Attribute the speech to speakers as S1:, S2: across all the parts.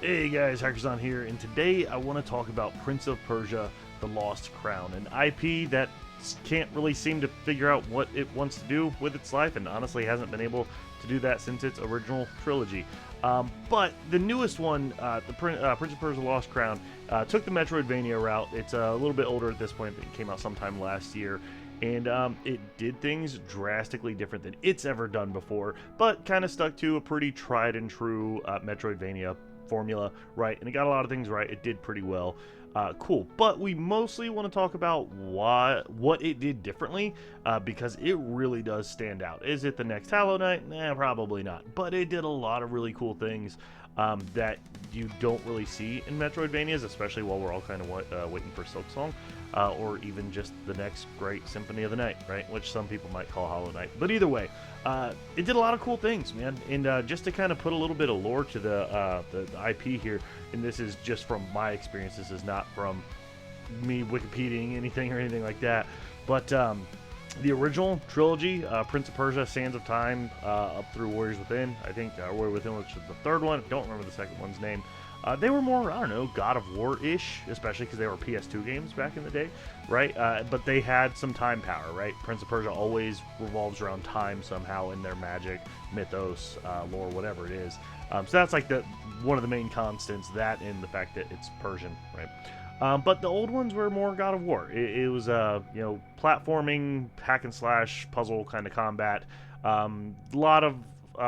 S1: Hey guys, Haikrazon here, and today I want to talk about Prince of Persia: The Lost Crown, an IP that can't really seem to figure out what it wants to do with its life, and honestly hasn't been able to do that since its original trilogy. But the newest one, Prince of Persia: Lost Crown, took the Metroidvania route. It's a little bit older at this point, but it came out sometime last year. And it did things drastically different than it's ever done before, but kind of stuck to a pretty tried and true Metroidvania formula, right? And it got a lot of things right. It did pretty well. Cool. But we mostly want to talk about what it did differently, because it really does stand out. Is it the next Hollow Knight? Nah, probably not. But it did a lot of really cool things that you don't really see in Metroidvanias, especially while we're all kind of waiting for Silksong. Or even just the next great Symphony of the Night, right? Which some people might call Hollow Knight. But either way, it did a lot of cool things, man. And just to kind of put a little bit of lore to the IP here, and this is just from my experience, this is not from me Wikipediaing anything or anything like that. But the original trilogy, Prince of Persia, Sands of Time, up through Warriors Within, I think Warrior Within, which is the third one, don't remember the second one's name. They were more, I don't know, God of War-ish, especially because they were PS2 games back in the day, right? But they had some time power, right? Prince of Persia always revolves around time somehow in their magic, mythos, lore, whatever it is. So that's like one of the main constants, that and the fact that it's Persian, right? But the old ones were more God of War. It was, platforming, hack and slash, puzzle kind of combat. A lot of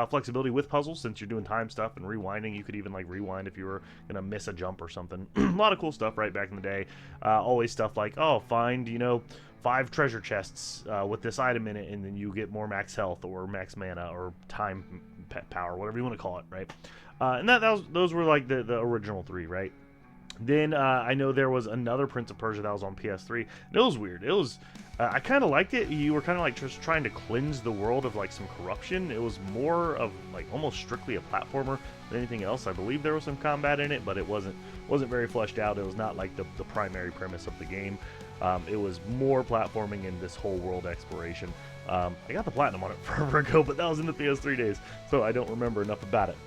S1: flexibility with puzzles, since you're doing time stuff and rewinding. You could even like rewind if you were gonna miss a jump or something. A lot of cool stuff right back in the day. Always stuff like, oh, find 5 treasure chests with this item in it, and then you get more max health or max mana or time power, whatever you want to call it, right? And those were like the original 3, right? Then I know there was another Prince of Persia that was on PS3. And it was weird. It was I kind of liked it. You were kind of like just trying to cleanse the world of like some corruption. It was more of like almost strictly a platformer than anything else. I believe there was some combat in it, but it wasn't very fleshed out. It was not like the primary premise of the game. It was more platforming in this whole world exploration. I got the platinum on it forever ago, but that was in the PS3 days, so I don't remember enough about it.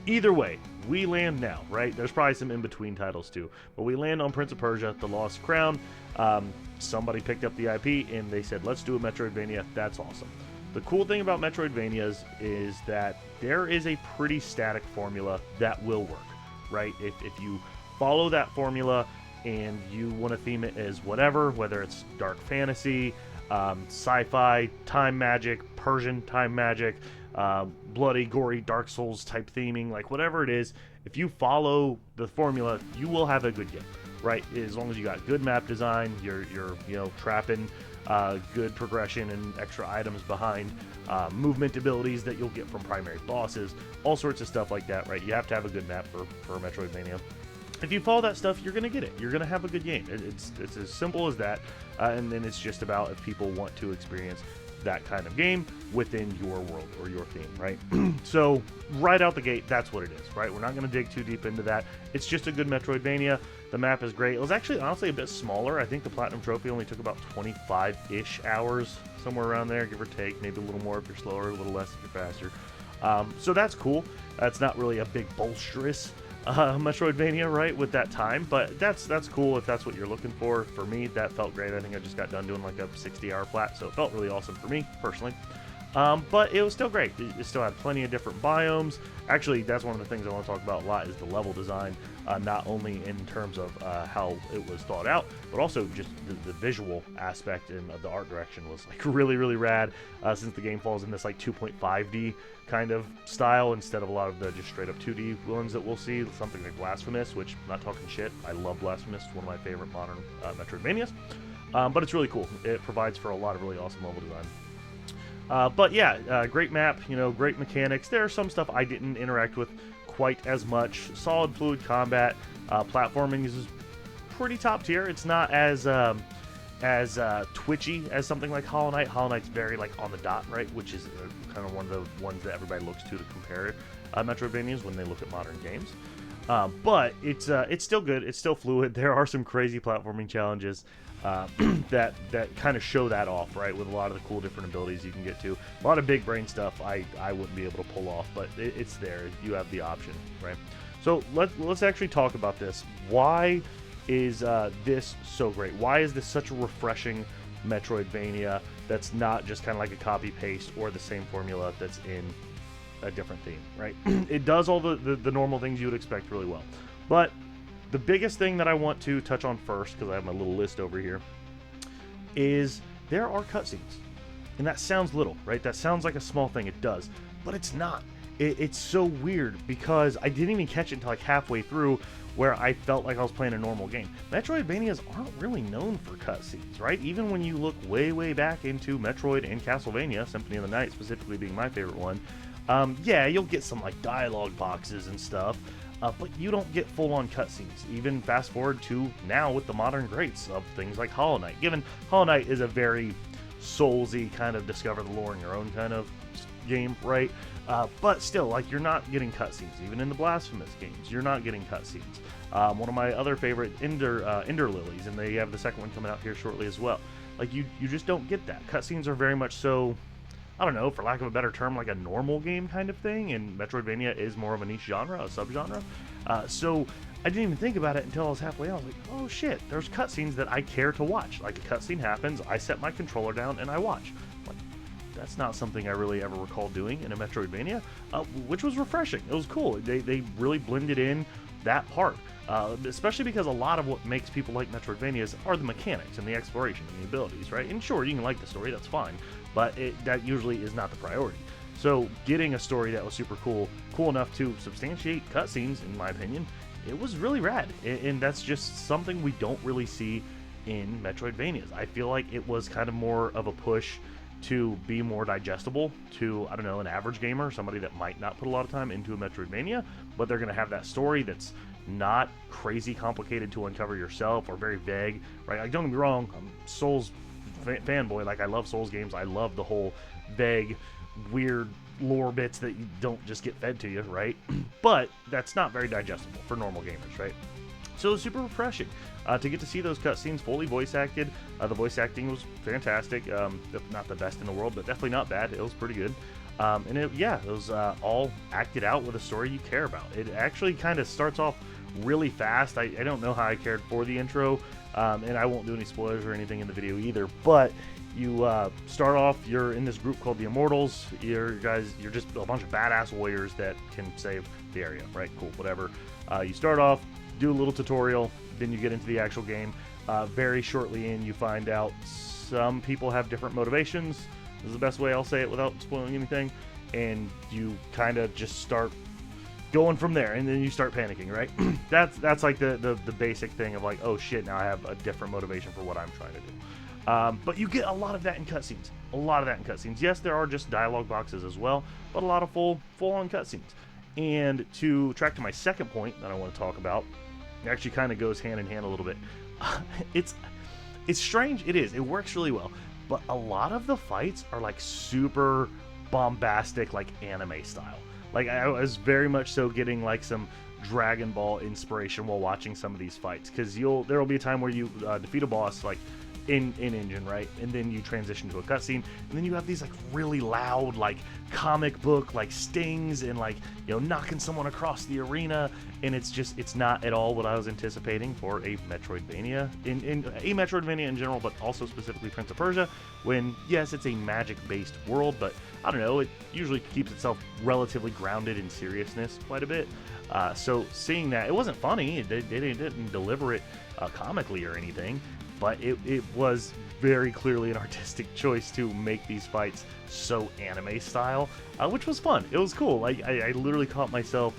S1: Either way, we land now, right? There's probably some in-between titles too, but we land on Prince of Persia: The Lost Crown. Somebody picked up the IP and they said, let's do a Metroidvania. That's awesome. The cool thing about Metroidvanias is that there is a pretty static formula that will work, right? If you follow that formula and you want to theme it as whatever, whether it's dark fantasy, sci-fi, time magic, Persian time magic, bloody, gory, Dark Souls type theming, like whatever it is, if you follow the formula, you will have a good game, right? As long as you got good map design, you're trapping good progression and extra items behind, movement abilities that you'll get from primary bosses, all sorts of stuff like that, right? You have to have a good map for Metroidvania. If you follow that stuff, you're going to get it. You're going to have a good game. It's as simple as that, and then it's just about if people want to experience that kind of game within your world or your theme, right? So right out the gate, that's what it is, right? We're not going to dig too deep into that. It's just a good Metroidvania. The map is great. It was actually honestly a bit smaller. I think the Platinum Trophy only took about 25-ish hours, somewhere around there, give or take. Maybe a little more if you're slower, a little less if you're faster. So that's cool. That's not really a big bolsterous Metroidvania, right, with that time, but that's cool if that's what you're looking for. For me, that felt great. I think I just got done doing like a 60-hour flat, so it felt really awesome for me personally. But it was still great. It still had plenty of different biomes. Actually, that's one of the things I want to talk about a lot is the level design, not only in terms of how it was thought out, but also just the visual aspect and the art direction was like really, really rad, since the game falls in this like 2.5D kind of style instead of a lot of the just straight up 2D ones that we'll see, something like Blasphemous, which I'm not talking shit. I love Blasphemous. It's one of my favorite modern Metroidvanias. But it's really cool. It provides for a lot of really awesome level design. But yeah, great map, great mechanics. There are some stuff I didn't interact with quite as much. Solid fluid combat. Platforming is pretty top tier. It's not as twitchy as something like Hollow Knight. Hollow Knight's very like on the dot, right? Which is kind of one of the ones that everybody looks to compare Metroidvanias when they look at modern games. But it's still good. It's still fluid. There are some crazy platforming challenges that kind of show that off, right? With a lot of the cool different abilities you can get to. A lot of big brain stuff I wouldn't be able to pull off, but it's there. You have the option, right? So let's actually talk about this. Why is this so great? Why is this such a refreshing Metroidvania that's not just kind of like a copy paste or the same formula that's in a different theme, right? It does all the normal things you would expect really well. But the biggest thing that I want to touch on first, because I have my little list over here, is there are cutscenes. And that sounds little, right? That sounds like a small thing. It does. But it's not. It's so weird because I didn't even catch it until like halfway through, where I felt like I was playing a normal game. Metroidvanias aren't really known for cutscenes, right? Even when you look way back into Metroid and Castlevania, Symphony of the Night specifically being my favorite one, yeah, you'll get some like dialogue boxes and stuff, but you don't get full-on cutscenes. Even fast forward to now with the modern greats of things like Hollow Knight. Given Hollow Knight is a very Soulsy kind of discover the lore in your own kind of game, right? But still, like, you're not getting cutscenes. Even in the Blasphemous games, you're not getting cutscenes. One of my other favorite Ender Lilies, and they have the second one coming out here shortly as well. Like, you just don't get that. Cutscenes are very much so, I don't know, for lack of a better term, like a normal game kind of thing, and Metroidvania is more of a niche genre, a subgenre. So I didn't even think about it until I was halfway out. I was like, oh shit, there's cutscenes that I care to watch. Like, a cutscene happens, I set my controller down, and I watch. Like, that's not something I really ever recall doing in a Metroidvania, which was refreshing. It was cool. They really blended in that part, especially because a lot of what makes people like Metroidvanias are the mechanics and the exploration and the abilities, right? And sure, you can like the story, that's fine, but that usually is not the priority. So getting a story that was super cool enough to substantiate cutscenes, in my opinion, it was really rad. And that's just something we don't really see in Metroidvanias. I feel like it was kind of more of a push to be more digestible to, I don't know, an average gamer, somebody that might not put a lot of time into a Metroidvania, but they're going to have that story that's not crazy complicated to uncover yourself or very vague, right? Like, don't get me wrong, I'm Souls fanboy. Like, I love Souls games. I love the whole vague, weird lore bits that you don't just get fed to you, right? But that's not very digestible for normal gamers, right? So it was super refreshing to get to see those cutscenes fully voice acted. The voice acting was fantastic. Not the best in the world, but definitely not bad. It was pretty good. And it was all acted out with a story you care about. It actually kind of starts off really fast. I don't know how I cared for the intro, and I won't do any spoilers or anything in the video either, but you start off, you're in this group called the Immortals. You're just a bunch of badass warriors that can save the area, right? Cool, whatever. You start off, do a little tutorial, then you get into the actual game. Very shortly in, you find out some people have different motivations. This is the best way I'll say it without spoiling anything. And you kind of just start going from there, and then you start panicking, right? that's like the basic thing of like, oh shit, now I have a different motivation for what I'm trying to do. But you get a lot of that in cutscenes. Yes, there are just dialogue boxes as well, but a lot of full-on cutscenes. And to track to my second point that I want to talk about, it actually kind of goes hand in hand a little bit. It's strange. It is. It works really well. But a lot of the fights are like super bombastic, like anime style. Like, I was very much so getting like some Dragon Ball inspiration while watching some of these fights, because there will be a time where you defeat a boss like in engine, right? And then you transition to a cutscene, and then you have these like really loud, like comic book like stings and like, you know, knocking someone across the arena, and it's not at all what I was anticipating for a Metroidvania in a Metroidvania in general, but also specifically Prince of Persia, when yes, it's a magic based world, but I don't know, it usually keeps itself relatively grounded in seriousness quite a bit. So seeing that, it wasn't funny, they didn't deliver it comically or anything, but it was very clearly an artistic choice to make these fights so anime style, which was fun. It was cool. Like, I literally caught myself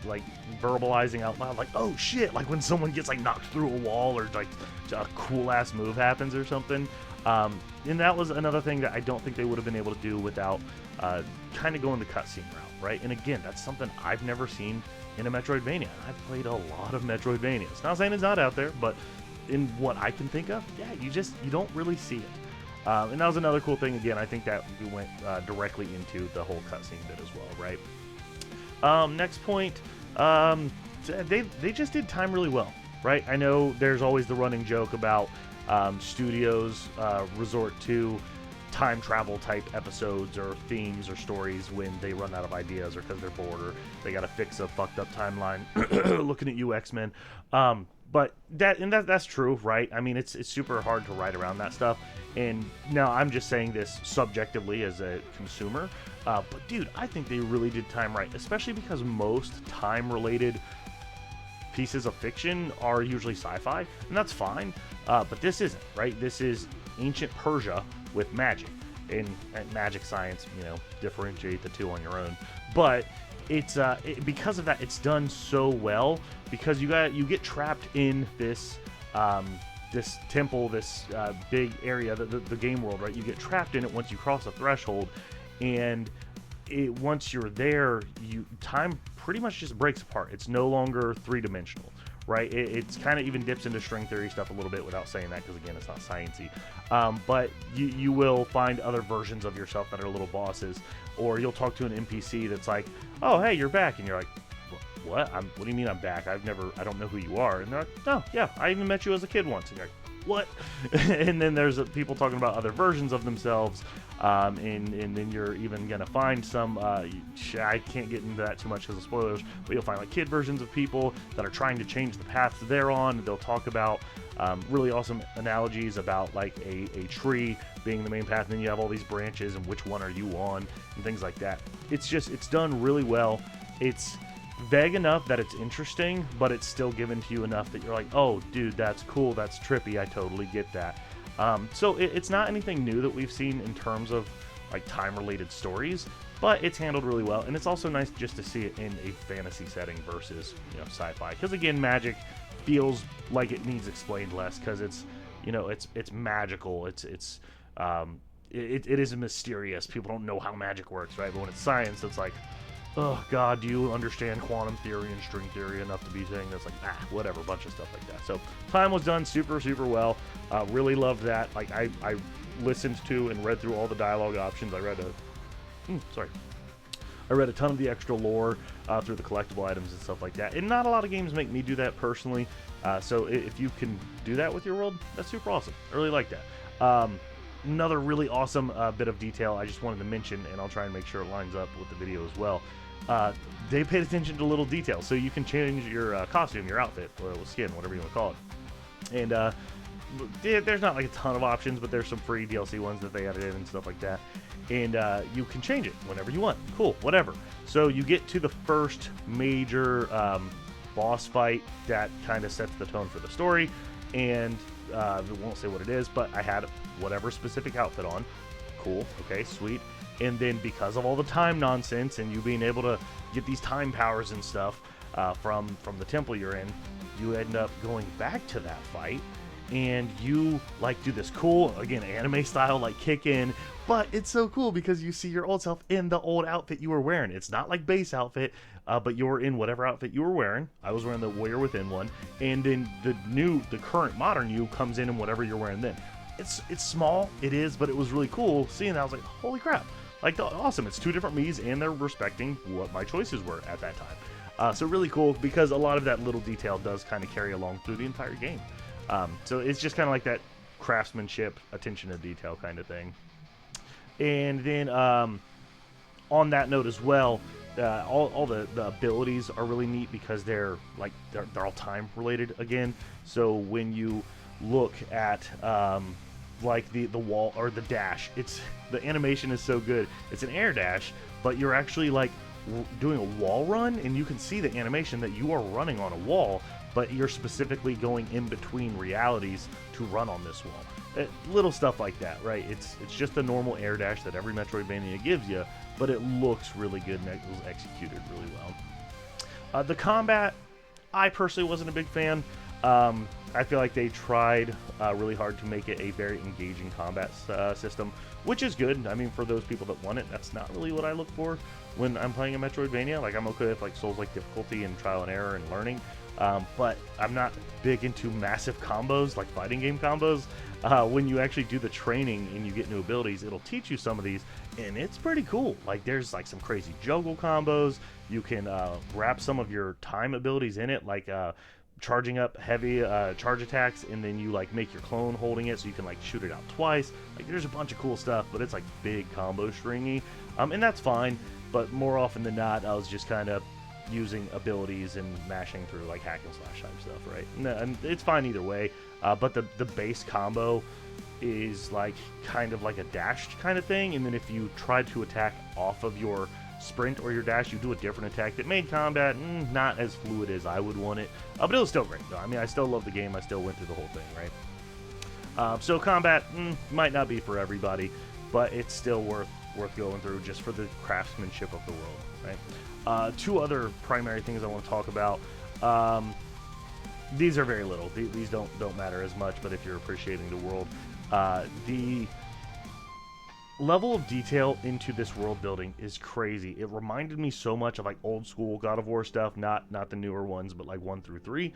S1: like verbalizing out loud, like, oh shit, like when someone gets like knocked through a wall, or like a cool ass move happens or something. And that was another thing that I don't think they would have been able to do without kind of going the cutscene route, right? And again, that's something I've never seen in a Metroidvania. I've played a lot of Metroidvanias. Not saying it's not out there, but in what I can think of, yeah, you don't really see it. And that was another cool thing. Again, I think that we went directly into the whole cutscene bit as well, right? Next point, they just did time really well, right? I know there's always the running joke about studios resort to time travel type episodes or themes or stories when they run out of ideas or because they're bored or they got to fix a fucked up timeline. Looking at you, X-Men. But that's true, right? I mean, it's super hard to write around that stuff. And now I'm just saying this subjectively as a consumer. But dude, I think they really did time right, especially because most time-related pieces of fiction are usually sci-fi, and that's fine. But this isn't, right? This is ancient Persia with magic, and magic science. Differentiate the two on your own. But it's because of that, it's done so well because you get trapped in this this temple, this big area, the game world, right? You get trapped in it once you cross a threshold, and once you're there, time pretty much just breaks apart. It's no longer three-dimensional, right? It's kind of even dips into string theory stuff a little bit without saying that, because again, it's not sciencey. But you will find other versions of yourself that are little bosses, or you'll talk to an NPC that's like, "Oh, hey, you're back," and you're like, "What? What do you mean I'm back? I don't know who you are." And they're like, "Oh, yeah, I even met you as a kid once." And you're like, "What?" And then there's people talking about other versions of themselves, and then you're even gonna find some. I can't get into that too much because of spoilers, but you'll find like kid versions of people that are trying to change the path they're on. They'll talk about really awesome analogies about like a tree being the main path, and then you have all these branches, and which one are you on, and things like that. It's done really well. It's vague enough that it's interesting, but it's still given to you enough that you're like, oh, dude, that's cool, that's trippy, I totally get that. So it's not anything new that we've seen in terms of like time-related stories, but it's handled really well, and it's also nice just to see it in a fantasy setting versus sci-fi. Because again, magic feels like it needs explained less because it's magical. It is mysterious. People don't know how magic works, right? But when it's science, it's like, oh god, do you understand quantum theory and string theory enough to be saying that's like, whatever, bunch of stuff like that. So time was done super well. Really loved that. Like I listened to and read through all the dialogue options. I read a ton of the extra lore through the collectible items and stuff like that. And not a lot of games make me do that personally. So if you can do that with your world, that's super awesome. I really like that. Another really awesome bit of detail I just wanted to mention, and I'll try and make sure it lines up with the video as well. They paid attention to little details, so you can change your costume, your outfit, or skin, whatever you want to call it. And there's not like a ton of options, but there's some free DLC ones that they added in and stuff like that. And you can change it whenever you want. Cool, whatever. So you get to the first major boss fight that kind of sets the tone for the story, and we won't say what it is, but I had whatever specific outfit on. Cool, okay, sweet. And then because of all the time nonsense and you being able to get these time powers and stuff from the temple you're in, you end up going back to that fight, and you like do this cool, again, anime style like kick in, but it's so cool because you see your old self in the old outfit you were wearing. It's not like base outfit, but you're in whatever outfit you were wearing. I was wearing the Warrior Within one, and then the current modern you comes in whatever you're wearing then. It's small, it is, but it was really cool seeing that. I was like, holy crap, like awesome. It's two different me's, and they're respecting what my choices were at that time. So really cool, because a lot of that little detail does kind of carry along through the entire game. So it's just kind of like that craftsmanship, attention to detail kind of thing. And then on that note as well, all the abilities are really neat because they're all time related again. So when you look at like the wall or the dash, the animation is so good. It's an air dash, but you're actually like doing a wall run, and you can see the animation that you are running on a wall, but you're specifically going in between realities to run on this wall. Little stuff like that, right? It's just a normal air dash that every Metroidvania gives you, but it looks really good and it was executed really well. The combat, I personally wasn't a big fan. I feel like they tried really hard to make it a very engaging combat system, which is good. I mean, for those people that want it, that's not really what I look for when I'm playing a Metroidvania. Like, I'm okay with like Souls-like difficulty and trial and error and learning, but I'm not big into massive combos, like fighting game combos. When you actually do the training and you get new abilities, it'll teach you some of these, and it's pretty cool. Like, there's like some crazy juggle combos. You can wrap some of your time abilities in it, like charging up heavy charge attacks, and then you like make your clone holding it so you can like shoot it out twice. Like there's a bunch of cool stuff, but it's like big combo stringy, and that's fine. But more often than not, I was just kind of using abilities and mashing through like hack and slash type stuff, right? And it's fine either way. But the base combo is like kind of like a dashed kind of thing, and then if you try to attack off of your sprint or your dash, you do a different attack that made combat not as fluid as I would want it, but it was still great though. I mean, I still love the game. I still went through the whole thing, right? So combat might not be for everybody, but it's still worth going through just for the craftsmanship of the world, right? Two other primary things I want to talk about. These are very little. These don't matter as much, but if you're appreciating the world, the level of detail into this world building is crazy. It reminded me so much of like old school God of War stuff, not the newer ones, but like 1 through 3,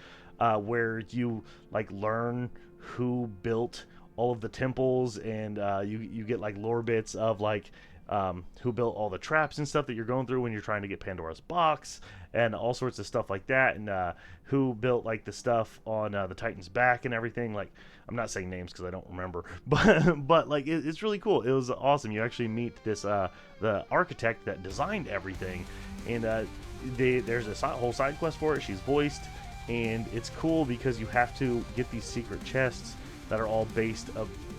S1: where you like learn who built all of the temples, and you get like lore bits of like who built all the traps and stuff that you're going through when you're trying to get Pandora's box, and all sorts of stuff like that, and who built like the stuff on the Titan's back and everything. Like, I'm not saying names because I don't remember, but like it's really cool. It was awesome. You actually meet this the architect that designed everything, and there's a whole side quest for it. She's voiced, and it's cool because you have to get these secret chests that are all based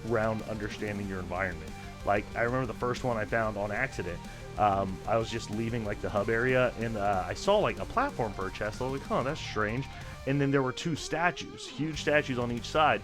S1: around understanding your environment. Like, I remember the first one I found on accident. I was just leaving like the hub area, and I saw like a platform for a chest. I was like, huh, that's strange. And then there were 2 statues, huge statues on each side,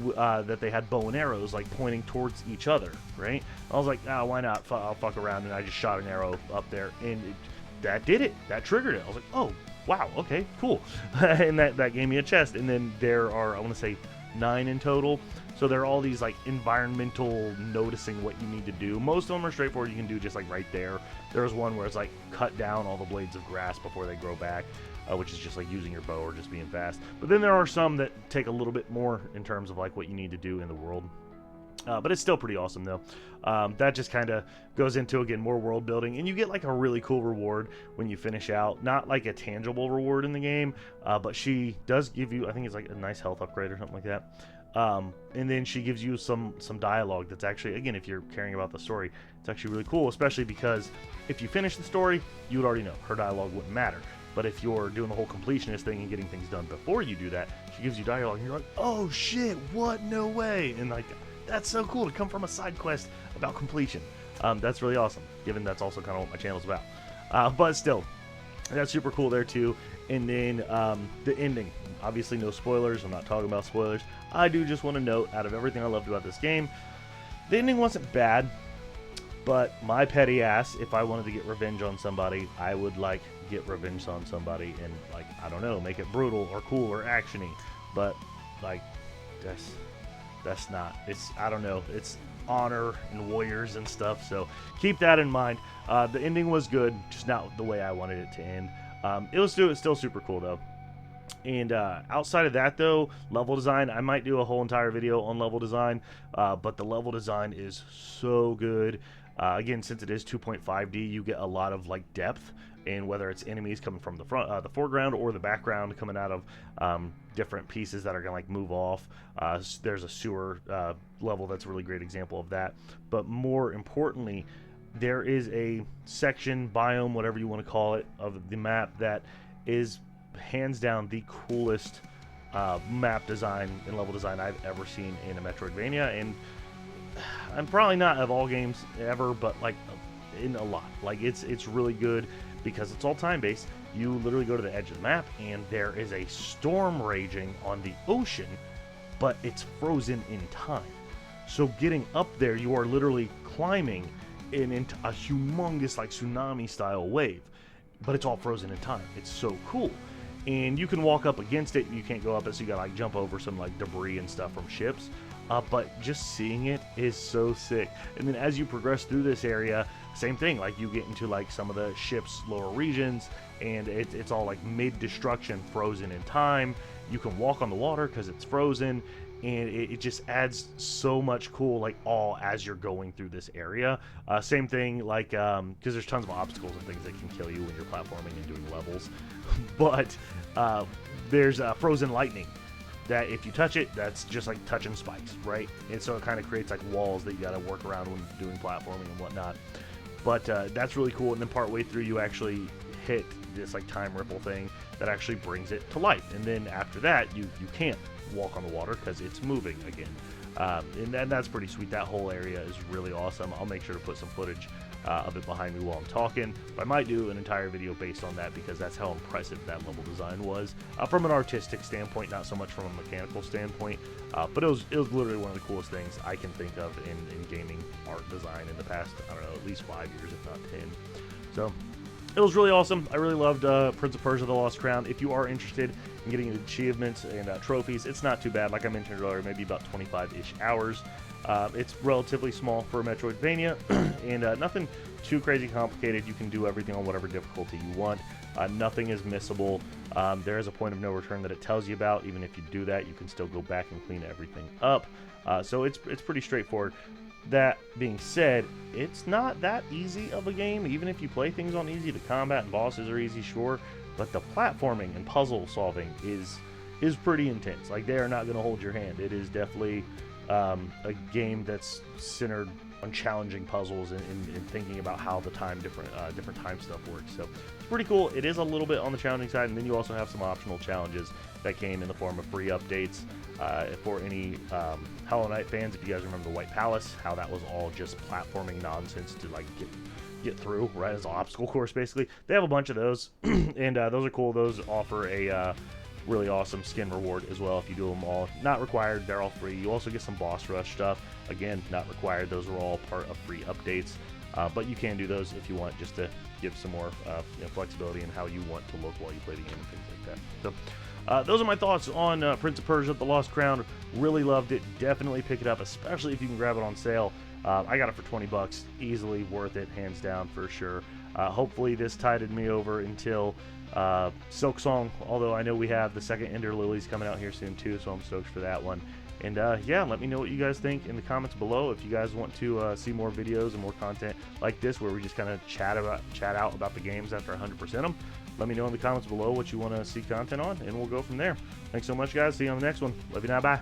S1: that they had bow and arrows like pointing towards each other, right? I was like, why not? I'll fuck around, and I just shot an arrow up there, and that did it. That triggered it. I was like, oh, wow, okay, cool. And that gave me a chest. And then there are, I want to say, 9 in total. So there are all these like environmental noticing what you need to do. Most of them are straightforward. You can do just like right there. There's one where it's like cut down all the blades of grass before they grow back, which is just like using your bow or just being fast. But then there are some that take a little bit more in terms of like what you need to do in the world. But it's still pretty awesome though. That just kind of goes into, again, more world building, and you get like a really cool reward when you finish out. Not like a tangible reward in the game, but she does give you, I think it's like a nice health upgrade or something like that. And then she gives you some dialogue that's actually, again, if you're caring about the story, it's actually really cool, especially because if you finish the story, you would already know her dialogue wouldn't matter. But if you're doing the whole completionist thing and getting things done before you do that, she gives you dialogue, and you're like, oh shit, what? No way. And like, that's so cool to come from a side quest about completion. That's really awesome, given that's also kind of what my channel's about. But still, that's super cool there too. And then the ending, obviously no spoilers. I'm not talking about spoilers. I do just want to note, out of everything I loved about this game, the ending wasn't bad, but my petty ass, if I wanted to get revenge on somebody, I would like get revenge on somebody and like, I don't know, make it brutal or cool or actiony. But like, that's not, it's, I don't know, it's honor and warriors and stuff, so keep that in mind. The ending was good, just not the way I wanted it to end. It was still super cool though. And outside of that though, level design, I might do a whole entire video on level design, but the level design is so good. Again, since it is 2.5D, you get a lot of like depth, and whether it's enemies coming from the front, the foreground, or the background coming out of different pieces that are gonna like move off. There's a sewer level that's a really great example of that. But more importantly, there is a section, biome, whatever you want to call it, of the map that is hands down the coolest map design and level design I've ever seen in a Metroidvania, and I'm probably not of all games ever, but like in a lot. Like it's really good because it's all time based. You literally go to the edge of the map and there is a storm raging on the ocean, but it's frozen in time. So getting up there, you are literally climbing into a humongous like tsunami style wave, but it's all frozen in time. It's so cool. And you can walk up against it, you can't go up it, so you gotta like jump over some like debris and stuff from ships. But just seeing it is so sick. And then as you progress through this area, same thing, like you get into like some of the ship's lower regions, and it's all like mid-destruction, frozen in time. You can walk on the water because it's frozen, and it just adds so much cool like awe as you're going through this area. Same thing, like because there's tons of obstacles and things that can kill you when you're platforming and doing levels. But there's frozen lightning. That if you touch it, that's just like touching spikes, right? And so it kind of creates like walls that you got to work around when doing platforming and whatnot. But that's really cool. And then partway through, you actually hit this like time ripple thing that actually brings it to life. And then after that, you can't walk on the water because it's moving again. And that's pretty sweet. That whole area is really awesome. I'll make sure to put some footage of it behind me while I'm talking. But I might do an entire video based on that because that's how impressive that level design was from an artistic standpoint, not so much from a mechanical standpoint. But it was literally one of the coolest things I can think of in gaming art design in the past, I don't know, at least 5 years, if not 10. So it was really awesome. I really loved Prince of Persia: The Lost Crown. If you are interested in getting achievements and trophies, it's not too bad. Like I mentioned earlier, maybe about 25-ish hours. It's relatively small for a Metroidvania, and nothing too crazy complicated. You can do everything on whatever difficulty you want. Nothing is missable. There is a point of no return that it tells you about. Even if you do that, you can still go back and clean everything up. So it's pretty straightforward. That being said, it's not that easy of a game. Even if you play things on easy, the combat and bosses are easy, sure, but the platforming and puzzle solving is pretty intense. Like, they are not going to hold your hand. It is definitely a game that's centered on challenging puzzles and thinking about how the different time stuff works. So it's pretty cool. It is a little bit on the challenging side, and then you also have some optional challenges that came in the form of free updates. For any Hollow Knight fans, if you guys remember the White Palace, how that was all just platforming nonsense to like get through, right, as an obstacle course basically. They have a bunch of those, and those are cool. Those offer a really awesome skin reward as well if you do them all. Not required, they're all free. You also get some boss rush stuff, again, not required. Those are all part of free updates, but you can do those if you want, just to give some more flexibility in how you want to look while you play the game and things like that. So those are my thoughts on Prince of Persia: The Lost Crown. Really loved it. Definitely pick it up, especially if you can grab it on sale. I got it for 20 bucks. Easily worth it, hands down, for sure. Hopefully this tided me over until Silk Song, although I know we have the second Ender Lilies coming out here soon too, so I'm stoked for that one. And yeah, let me know what you guys think in the comments below. If you guys want to see more videos and more content like this, where we just kind of chat out about the games after 100% them, let me know in the comments below what you want to see content on, and we'll go from there. Thanks so much, guys. See you on the next one. Love you now. Bye.